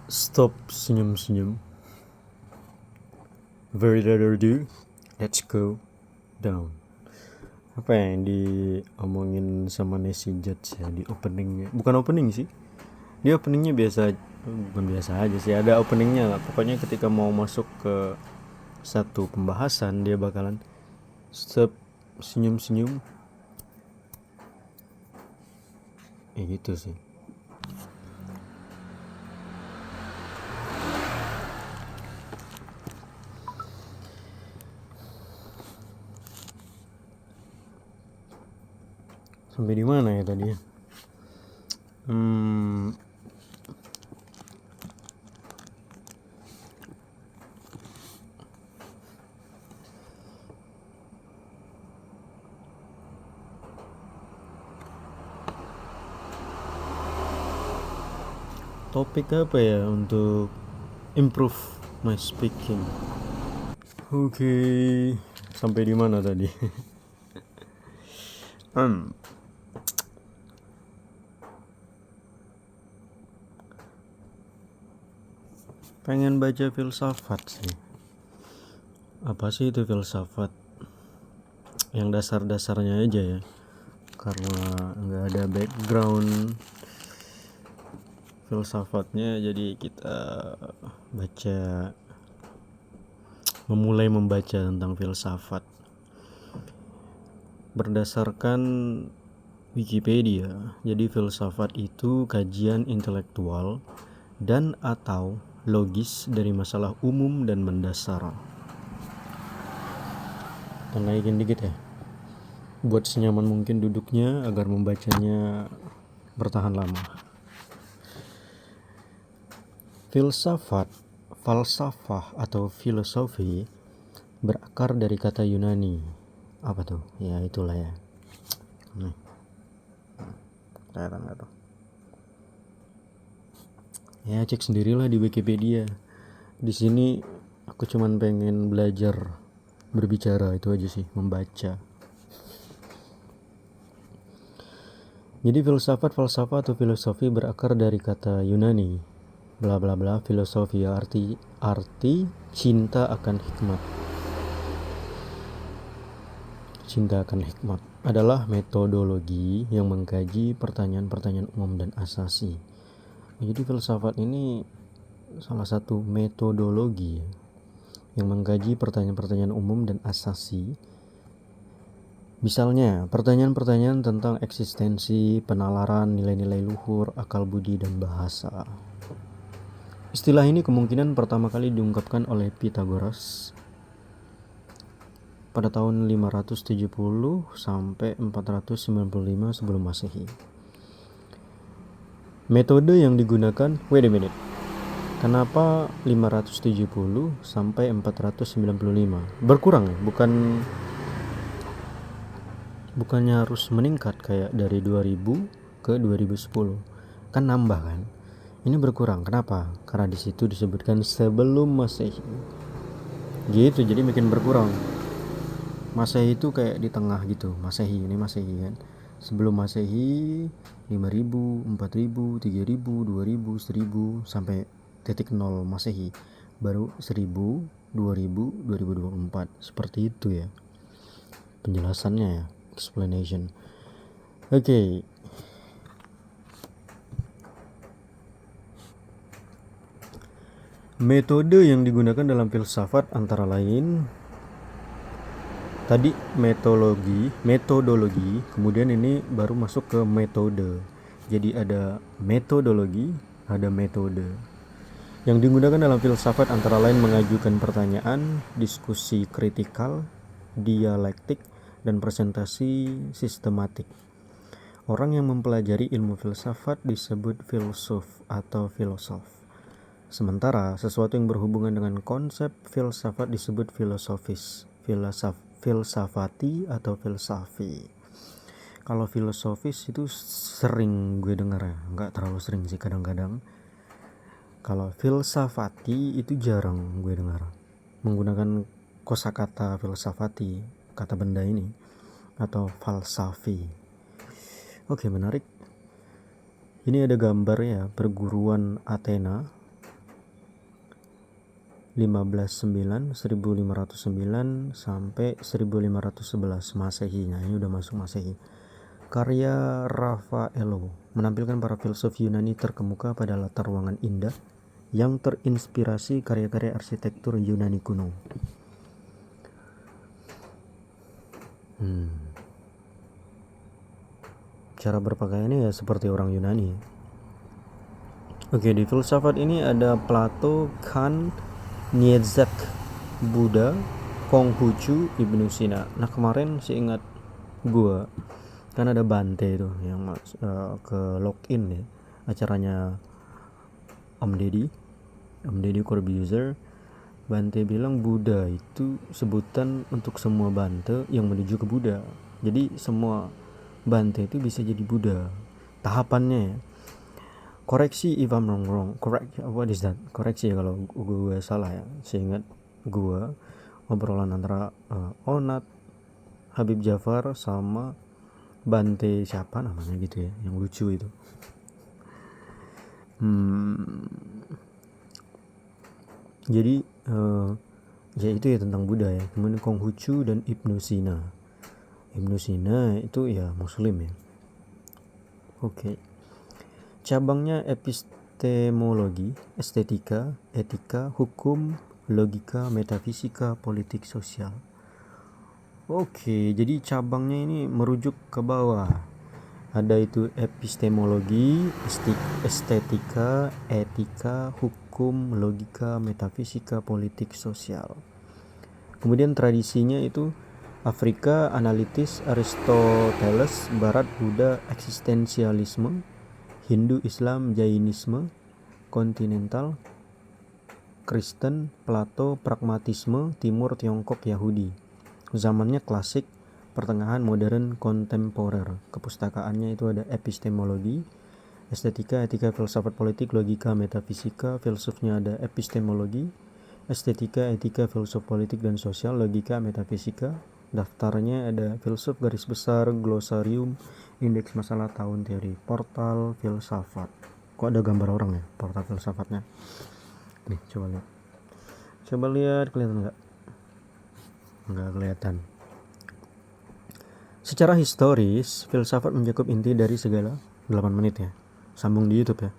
Stop senyum-senyum. Very little do. Let's go down. Apa yang diomongin sama Nessie Judge ya di openingnya? Bukan opening sih. Dia openingnya bukan biasa aja sih. Ada openingnya lah. Pokoknya ketika mau masuk ke satu pembahasan dia bakalan stop senyum-senyum. Gitu sih. Sampai di mana ya tadi? Topik apa ya untuk improve my speaking? Oke, sampai di mana tadi? Pengen baca filsafat sih. Apa sih itu filsafat? Yang dasar-dasarnya aja ya. Karena nggak ada background filsafatnya, jadi kita memulai membaca tentang filsafat berdasarkan Wikipedia. Jadi filsafat itu kajian intelektual dan atau logis dari masalah umum dan mendasar. Kita naikin dikit ya, buat senyaman mungkin duduknya agar membacanya bertahan lama. Filsafat, falsafah atau filosofi berakar dari kata Yunani. Apa tuh? Ya itulah ya. Nih. Kelihatan nggak tuh? Ya cek sendirilah di Wikipedia. Di sini aku cuman pengen belajar berbicara, itu aja sih, membaca. Jadi filsafat, falsafah atau filosofi berakar dari kata Yunani, bla bla bla, filosofi arti cinta akan hikmat. Cinta akan hikmat adalah metodologi yang mengkaji pertanyaan-pertanyaan umum dan asasi. Jadi filsafat ini salah satu metodologi yang mengkaji pertanyaan-pertanyaan umum dan asasi. Misalnya, pertanyaan-pertanyaan tentang eksistensi, penalaran, nilai-nilai luhur, akal budi, dan bahasa. Istilah ini kemungkinan pertama kali diungkapkan oleh Pythagoras pada tahun 570 sampai 495 sebelum Masehi. Metode yang digunakan, wait a minute. Kenapa 570 sampai 495? Berkurang ya, bukannya harus meningkat kayak dari 2000 ke 2010. Kan nambah kan? Ini berkurang. Kenapa? Karena di situ disebutkan sebelum Masehi. Gitu, jadi makin berkurang. Masehi itu kayak di tengah gitu. Masehi, ini Masehi kan. Sebelum Masehi 5000, 4000, 3000, 2000, 1000 sampai titik 0 Masehi. Baru 1000, 2000, 2024. Seperti itu ya penjelasannya ya, explanation. Oke. Metode yang digunakan dalam filsafat antara lain tadi metodologi, kemudian ini baru masuk ke metode. Jadi ada metodologi, ada metode. Yang digunakan dalam filsafat antara lain mengajukan pertanyaan, diskusi kritikal, dialektik, dan presentasi sistematik. Orang yang mempelajari ilmu filsafat disebut filsuf atau filosof. Sementara sesuatu yang berhubungan dengan konsep filsafat disebut filsafati atau filsafi. Kalau filosofis itu sering gue dengar ya, nggak terlalu sering sih kadang-kadang. Kalau filsafati itu jarang gue dengar menggunakan kosakata filsafati, kata benda ini, atau falsafi. Oke, menarik. Ini ada gambar ya, perguruan Athena 1509 sampai 1511 Masehi. Nah, ini udah masuk Masehi. Karya Raffaello menampilkan para filsuf Yunani terkemuka pada latar ruangan indah yang terinspirasi karya-karya arsitektur Yunani kuno. Cara berpakaiannya ya seperti orang Yunani. Oke, di filsafat ini ada Plato, Kant, Nietzsche, Buddha, Konghucu, Ibnu Sina. Nah, kemarin seingat gua kan ada Bante itu yang ke login ya acaranya Om Deddy Corbuzier. Bante bilang Buddha itu sebutan untuk semua Bante yang menuju ke Buddha. Jadi semua Bante itu bisa jadi Buddha. Tahapannya ya. Koreksi if I'm wrong. Correct, what is that? Koreksi ya kalau gue salah ya. Seingat gue obrolan antara Onat, Habib Jafar sama Bante siapa namanya gitu ya, yang lucu itu. Jadi ya itu ya tentang Buddha ya. Kemudian Konghucu dan Ibnu Sina. Ibnu Sina itu ya Muslim ya. Oke. Cabangnya epistemologi, estetika, etika, hukum, logika, metafisika, politik, sosial. Oke, jadi cabangnya ini merujuk ke bawah. Ada itu epistemologi, estetika, etika, hukum, logika, metafisika, politik, sosial. Kemudian tradisinya itu Afrika, analitis, Aristoteles, Barat, Buddha, eksistensialisme, Hindu, Islam, Jainisme, kontinental, Kristen, Plato, pragmatisme, Timur, Tiongkok, Yahudi. Zamannya klasik, pertengahan, modern, kontemporer. Kepustakaannya itu ada epistemologi, estetika, etika, filsafat politik, logika, metafisika. Filsufnya ada epistemologi, estetika, etika, filsuf politik dan sosial, logika, metafisika. Daftarnya ada filsuf garis besar, glosarium, indeks masalah tahun, teori, portal filsafat. Kok ada gambar orang ya portal filsafatnya? Nih, coba lihat kelihatan nggak kelihatan. Secara historis filsafat mencakup inti dari segala 8 menit ya, sambung di YouTube ya.